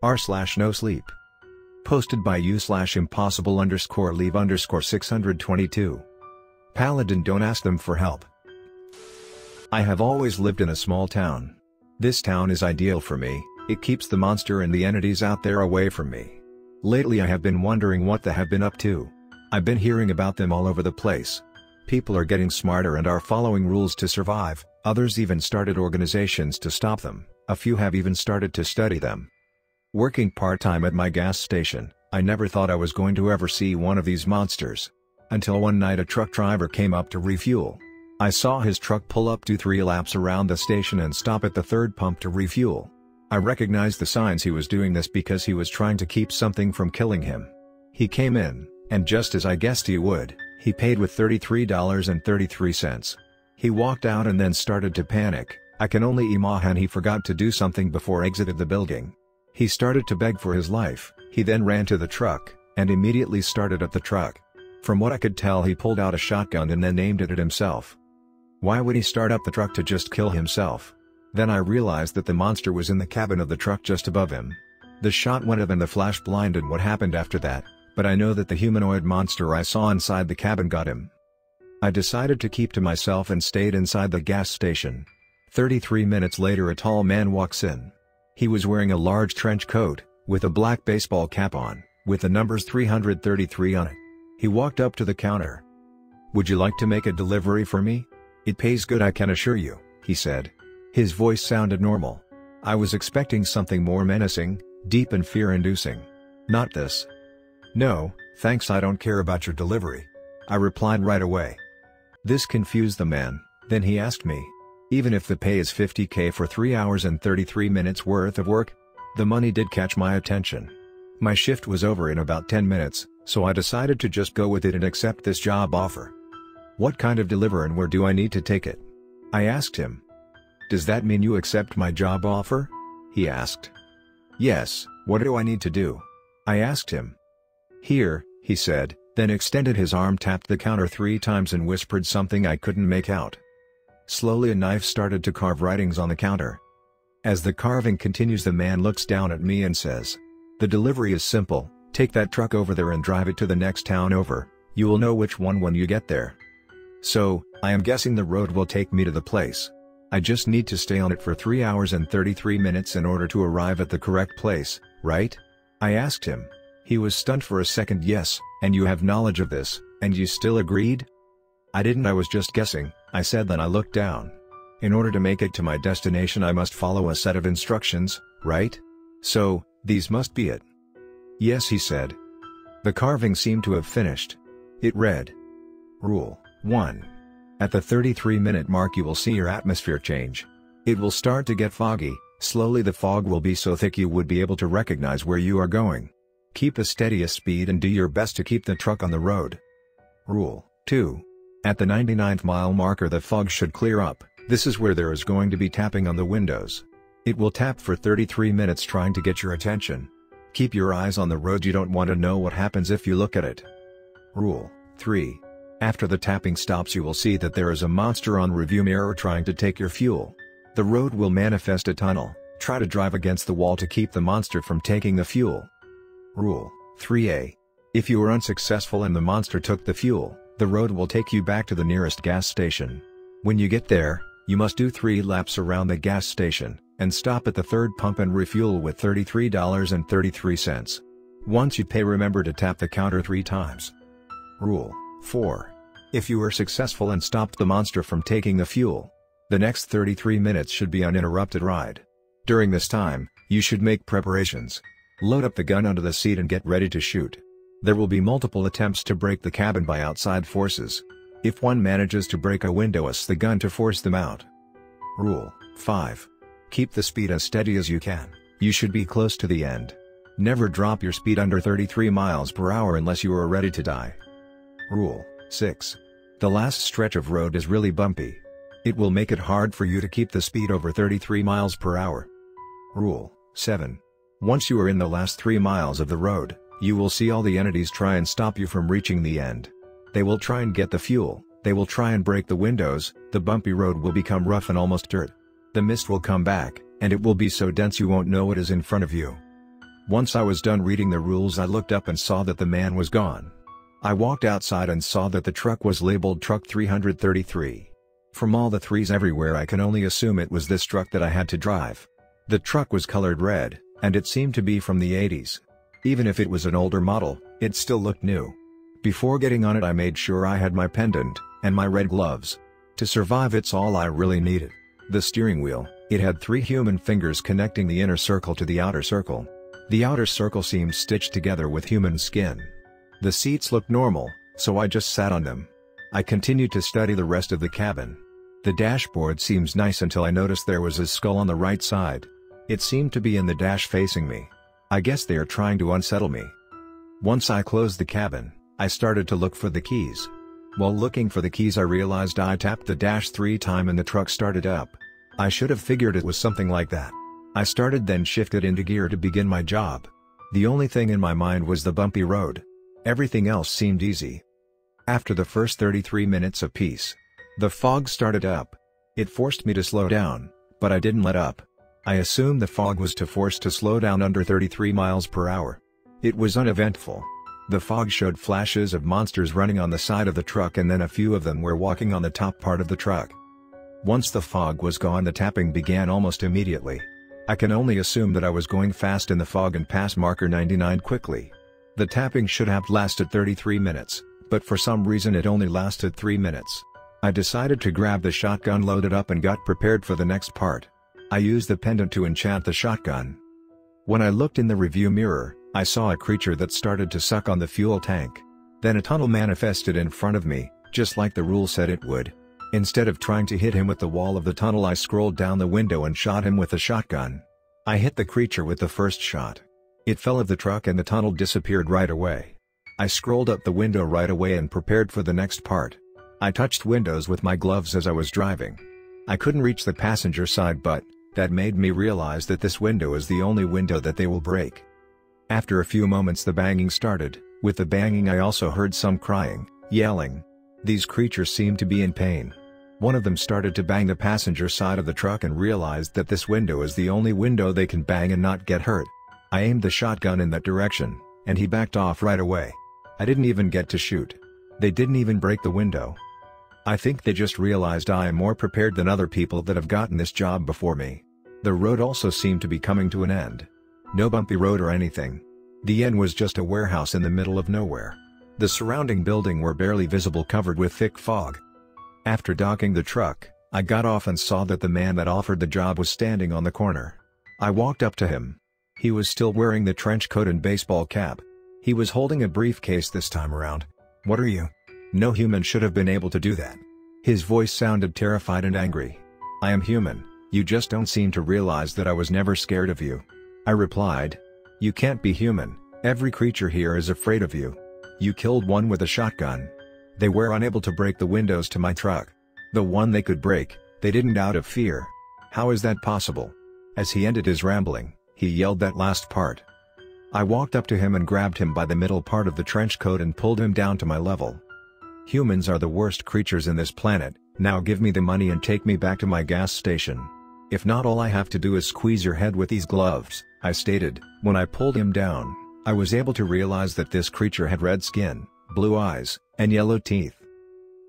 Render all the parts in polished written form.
r/NoSleep. Posted by u/impossible_leave_622. Paladin, don't ask them for help. I have always lived in a small town. This town is ideal for me, it keeps the monster and the entities out there away from me. Lately I have been wondering what they have been up to. I've been hearing about them all over the place. People are getting smarter and are following rules to survive, others even started organizations to stop them, a few have even started to study them. Working part-time at my gas station, I never thought I was going to ever see one of these monsters. Until one night a truck driver came up to refuel. I saw his truck pull up, do 3 laps around the station and stop at the third pump to refuel. I recognized the signs he was doing this because he was trying to keep something from killing him. He came in, and just as I guessed he would, he paid with $33.33. He walked out and then started to panic. I can only imagine he forgot to do something before exited the building. He started to beg for his life. He then ran to the truck, and immediately started at the truck. From what I could tell, he pulled out a shotgun and then aimed it at himself. Why would he start up the truck to just kill himself? Then I realized that the monster was in the cabin of the truck just above him. The shot went off and the flash blinded what happened after that, but I know that the humanoid monster I saw inside the cabin got him. I decided to keep to myself and stayed inside the gas station. 33 minutes later a tall man walks in. He was wearing a large trench coat, with a black baseball cap on, with the numbers 333 on it. He walked up to the counter. "Would you like to make a delivery for me? It pays good, I can assure you," he said. His voice sounded normal. I was expecting something more menacing, deep and fear-inducing. Not this. "No, thanks, I don't care about your delivery," I replied right away. This confused the man. Then he asked me, "Even if the pay is $50K for 3 hours and 33 minutes worth of work?" The money did catch my attention. My shift was over in about 10 minutes, so I decided to just go with it and accept this job offer. "What kind of deliver and where do I need to take it?" I asked him. "Does that mean you accept my job offer?" he asked. "Yes, what do I need to do?" I asked him. "Here," he said, then extended his arm, tapped the counter 3 times and whispered something I couldn't make out. Slowly a knife started to carve writings on the counter. As the carving continues, the man looks down at me and says, "The delivery is simple, take that truck over there and drive it to the next town over, you will know which one when you get there." So, I am guessing the road will take me to the place. I just need to stay on it for 3 hours and 33 minutes in order to arrive at the correct place, right? I asked him. He was stunned for a second. "Yes, and you have knowledge of this, and you still agreed?" "I didn't, I was just guessing," I said. Then I looked down. In order to make it to my destination I must follow a set of instructions, right? So, these must be it. "Yes," he said. The carving seemed to have finished. It read, "Rule 1. At the 33-minute mark you will see your atmosphere change. It will start to get foggy, slowly the fog will be so thick you would be able to recognize where you are going. Keep the steadiest speed and do your best to keep the truck on the road. Rule 2. At the 99th mile marker the fog should clear up, this is where there is going to be tapping on the windows. It will tap for 33 minutes trying to get your attention. Keep your eyes on the road, you don't want to know what happens if you look at it. Rule 3. After the tapping stops you will see that there is a monster on review mirror trying to take your fuel. The road will manifest a tunnel, try to drive against the wall to keep the monster from taking the fuel. Rule 3A. If you are unsuccessful and the monster took the fuel, the road will take you back to the nearest gas station. When you get there, you must do 3 laps around the gas station, and stop at the third pump and refuel with $33.33. Once you pay, remember to tap the counter 3 times. Rule 4. If you were successful and stopped the monster from taking the fuel, the next 33 minutes should be uninterrupted ride. During this time, you should make preparations. Load up the gun onto the seat and get ready to shoot. There will be multiple attempts to break the cabin by outside forces. If one manages to break a window, use the gun to force them out. Rule 5. Keep the speed as steady as you can, you should be close to the end. Never drop your speed under 33 miles per hour unless you are ready to die. Rule 6. The last stretch of road is really bumpy. It will make it hard for you to keep the speed over 33 miles per hour. Rule 7. Once you are in the last 3 miles of the road, you will see all the entities try and stop you from reaching the end. They will try and get the fuel, they will try and break the windows, the bumpy road will become rough and almost dirt. The mist will come back, and it will be so dense you won't know what is in front of you. Once I was done reading the rules, I looked up and saw that the man was gone. I walked outside and saw that the truck was labeled Truck 333. From all the threes everywhere, I can only assume it was this truck that I had to drive. The truck was colored red, and it seemed to be from the 80s. Even if it was an older model, it still looked new. Before getting on it, I made sure I had my pendant and my red gloves. To survive, it's all I really needed. The steering wheel, it had 3 human fingers connecting the inner circle to the outer circle. The outer circle seemed stitched together with human skin. The seats looked normal, so I just sat on them. I continued to study the rest of the cabin. The dashboard seems nice until I noticed there was a skull on the right side. It seemed to be in the dash facing me. I guess they are trying to unsettle me. Once I closed the cabin, I started to look for the keys. While looking for the keys, I realized I tapped the dash 3 times and the truck started up. I should have figured it was something like that. I started, then shifted into gear to begin my job. The only thing in my mind was the bumpy road. Everything else seemed easy. After the first 33 minutes of peace, the fog started up. It forced me to slow down, but I didn't let up. I assumed the fog was to force to slow down under 33 miles per hour. It was uneventful. The fog showed flashes of monsters running on the side of the truck, and then a few of them were walking on the top part of the truck. Once the fog was gone, the tapping began almost immediately. I can only assume that I was going fast in the fog and passed marker 99 quickly. The tapping should have lasted 33 minutes, but for some reason it only lasted 3 minutes. I decided to grab the shotgun, loaded up, and got prepared for the next part. I used the pendant to enchant the shotgun. When I looked in the review mirror, I saw a creature that started to suck on the fuel tank. Then a tunnel manifested in front of me, just like the rule said it would. Instead of trying to hit him with the wall of the tunnel, I scrolled down the window and shot him with the shotgun. I hit the creature with the first shot. It fell of the truck and the tunnel disappeared right away. I scrolled up the window right away and prepared for the next part. I touched windows with my gloves as I was driving. I couldn't reach the passenger side, but that made me realize that this window is the only window that they will break. After a few moments, the banging started. With the banging, I also heard some crying, yelling. These creatures seemed to be in pain. One of them started to bang the passenger side of the truck and realized that this window is the only window they can bang and not get hurt. I aimed the shotgun in that direction, and he backed off right away. I didn't even get to shoot. They didn't even break the window. I think they just realized I am more prepared than other people that have gotten this job before me. The road also seemed to be coming to an end. No bumpy road or anything. The end was just a warehouse in the middle of nowhere. The surrounding buildings were barely visible, covered with thick fog. After docking the truck, I got off and saw that the man that offered the job was standing on the corner. I walked up to him. He was still wearing the trench coat and baseball cap. He was holding a briefcase this time around. "What are you?" No human should have been able to do that. His voice sounded terrified and angry. "I am human. You just don't seem to realize that I was never scared of you." I replied. "You can't be human. Every creature here is afraid of you. You killed one with a shotgun. They were unable to break the windows to my truck. The one they could break, they didn't out of fear. How is that possible?" As he ended his rambling, he yelled that last part. I walked up to him and grabbed him by the middle part of the trench coat and pulled him down to my level. "Humans are the worst creatures in this planet. Now give me the money and take me back to my gas station. If not, all I have to do is squeeze your head with these gloves," I stated. When I pulled him down, I was able to realize that this creature had red skin, blue eyes, and yellow teeth.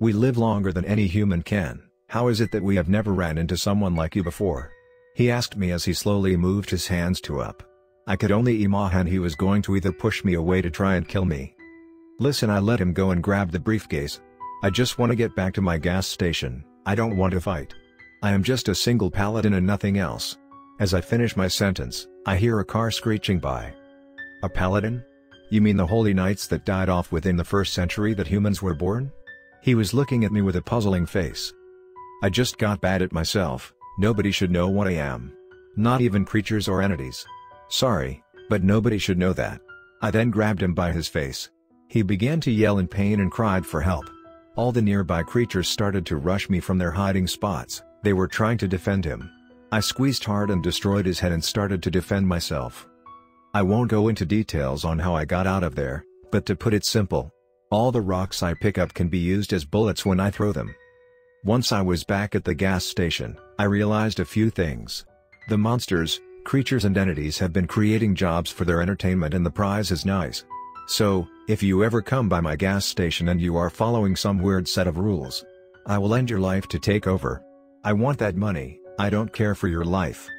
"We live longer than any human can. How is it that we have never ran into someone like you before?" he asked me as he slowly moved his hands to up. I could only imagine he was going to either push me away to try and kill me. "Listen," I let him go and grabbed the briefcase. "I just want to get back to my gas station. I don't want to fight. I am just a single paladin and nothing else." As I finish my sentence, I hear a car screeching by. "A paladin? You mean the holy knights that died off within the 1st century that humans were born?" He was looking at me with a puzzling face. "I just got bad at myself. Nobody should know what I am. Not even creatures or entities. Sorry, but nobody should know that." I then grabbed him by his face. He began to yell in pain and cried for help. All the nearby creatures started to rush me from their hiding spots. They were trying to defend him. I squeezed hard and destroyed his head and started to defend myself. I won't go into details on how I got out of there, but to put it simple, all the rocks I pick up can be used as bullets when I throw them. Once I was back at the gas station, I realized a few things. The monsters, Creatures and entities have been creating jobs for their entertainment and the prize is nice. So, if you ever come by my gas station and you are following some weird set of rules, I will end your life to take over. I want that money, I don't care for your life.